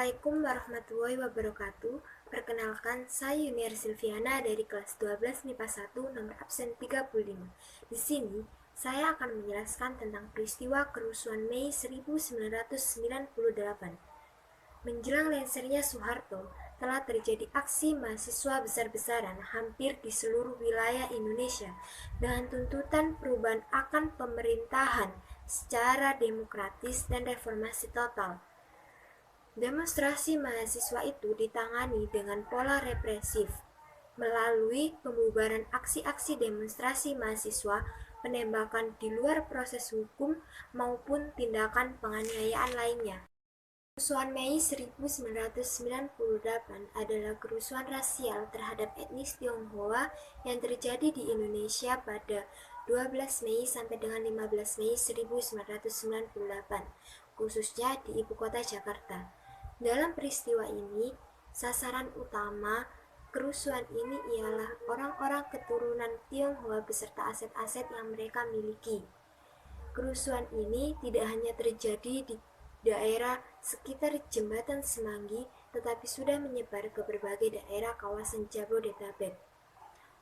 Assalamualaikum warahmatullahi wabarakatuh. Perkenalkan, saya Yuniar Silviana dari kelas 12 MIPA 1 nomor absen 35. Di sini, saya akan menjelaskan tentang peristiwa kerusuhan Mei 1998. Menjelang lengsernya Soeharto, telah terjadi aksi mahasiswa besar-besaran hampir di seluruh wilayah Indonesia dengan tuntutan perubahan akan pemerintahan secara demokratis dan reformasi total. Demonstrasi mahasiswa itu ditangani dengan pola represif, melalui pembubaran aksi-aksi demonstrasi mahasiswa, penembakan di luar proses hukum, maupun tindakan penganiayaan lainnya. Kerusuhan Mei 1998 adalah kerusuhan rasial terhadap etnis Tionghoa yang terjadi di Indonesia pada 12 Mei sampai dengan 15 Mei 1998, khususnya di ibu kota Jakarta. Dalam peristiwa ini, sasaran utama kerusuhan ini ialah orang-orang keturunan Tionghoa beserta aset-aset yang mereka miliki. Kerusuhan ini tidak hanya terjadi di daerah sekitar Jembatan Semanggi, tetapi sudah menyebar ke berbagai daerah kawasan Jabodetabek.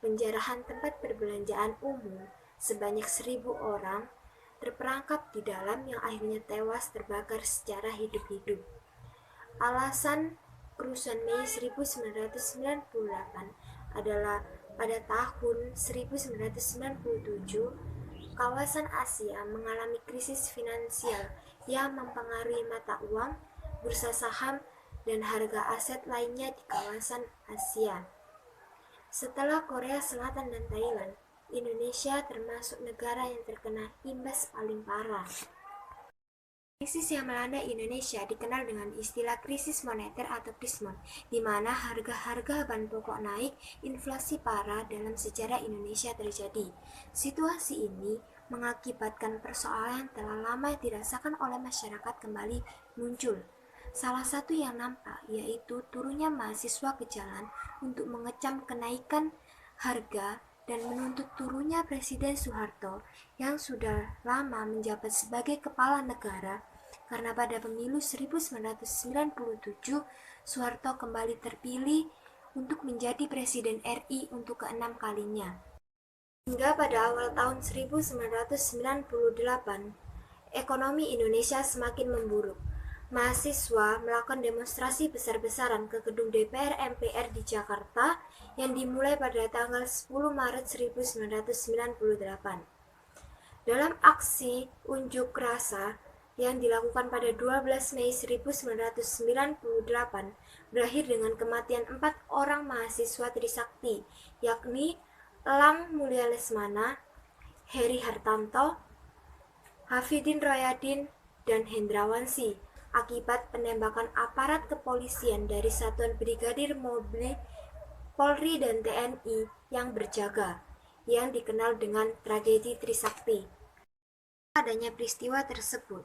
Penjarahan tempat perbelanjaan umum sebanyak 1.000 orang terperangkap di dalam yang akhirnya tewas terbakar secara hidup-hidup. Alasan kerusuhan Mei 1998 adalah pada tahun 1997, kawasan Asia mengalami krisis finansial yang mempengaruhi mata uang, bursa saham, dan harga aset lainnya di kawasan Asia. Setelah Korea Selatan dan Thailand, Indonesia termasuk negara yang terkena imbas paling parah. Krisis yang melanda Indonesia dikenal dengan istilah krisis moneter atau krismon, di mana harga-harga bahan pokok naik, inflasi parah dalam sejarah Indonesia terjadi. Situasi ini mengakibatkan persoalan yang telah lama dirasakan oleh masyarakat kembali muncul. Salah satu yang nampak yaitu turunnya mahasiswa ke jalan untuk mengecam kenaikan harga dan menuntut turunnya Presiden Soeharto yang sudah lama menjabat sebagai kepala negara, karena pada pemilu 1997 Soeharto kembali terpilih untuk menjadi Presiden RI untuk ke-6 kalinya. Hingga pada awal tahun 1998, ekonomi Indonesia semakin memburuk. Mahasiswa melakukan demonstrasi besar-besaran ke gedung DPR MPR di Jakarta yang dimulai pada tanggal 10 Maret 1998. Dalam aksi unjuk rasa yang dilakukan pada 12 Mei 1998 berakhir dengan kematian 4 orang mahasiswa Trisakti, yakni Elang Mulia Lesmana, Heri Hartanto, Hafidin Royadin, dan Hendrawansi akibat penembakan aparat kepolisian dari Satuan Brigadir Mobil Polri dan TNI yang berjaga, yang dikenal dengan tragedi Trisakti. Adanya peristiwa tersebut,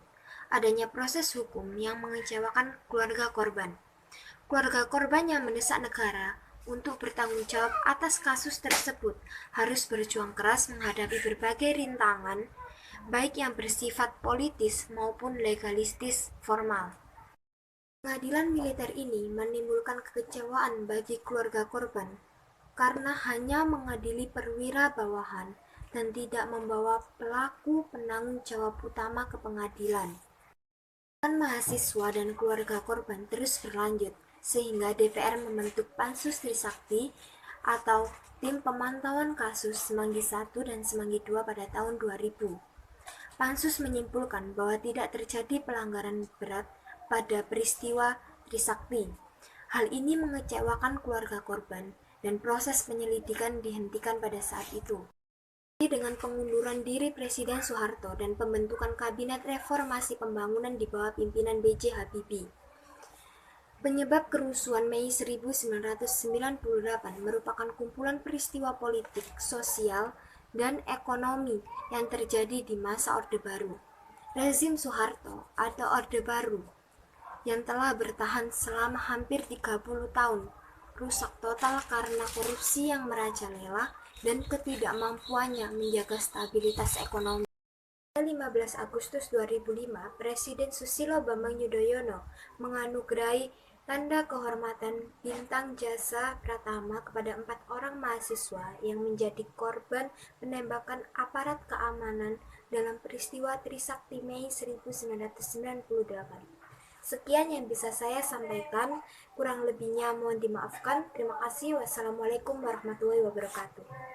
adanya proses hukum yang mengecewakan keluarga korban. Keluarga korban yang mendesak negara untuk bertanggung jawab atas kasus tersebut harus berjuang keras menghadapi berbagai rintangan, baik yang bersifat politis maupun legalistis formal. Pengadilan militer ini menimbulkan kekecewaan bagi keluarga korban karena hanya mengadili perwira bawahan dan tidak membawa pelaku penanggung jawab utama ke pengadilan. Mahasiswa dan keluarga korban terus berlanjut sehingga DPR membentuk Pansus Trisakti atau Tim Pemantauan Kasus Semanggi I dan Semanggi II pada tahun 2000. Pansus menyimpulkan bahwa tidak terjadi pelanggaran berat pada peristiwa Trisakti. Hal ini mengecewakan keluarga korban dan proses penyelidikan dihentikan pada saat itu. Dengan pengunduran diri Presiden Soeharto dan pembentukan Kabinet Reformasi Pembangunan di bawah pimpinan B.J. Habibie. Penyebab kerusuhan Mei 1998 merupakan kumpulan peristiwa politik, sosial, dan ekonomi yang terjadi di masa Orde Baru. Rezim Soeharto atau Orde Baru yang telah bertahan selama hampir 30 tahun rusak total karena korupsi yang merajalela dan ketidakmampuannya menjaga stabilitas ekonomi. 15 Agustus 2005, Presiden Susilo Bambang Yudhoyono menganugerahi tanda kehormatan Bintang Jasa Pratama kepada 4 orang mahasiswa yang menjadi korban penembakan aparat keamanan dalam peristiwa Trisakti Mei 1998. Sekian yang bisa saya sampaikan, kurang lebihnya mohon dimaafkan. Terima kasih. Wassalamualaikum warahmatullahi wabarakatuh.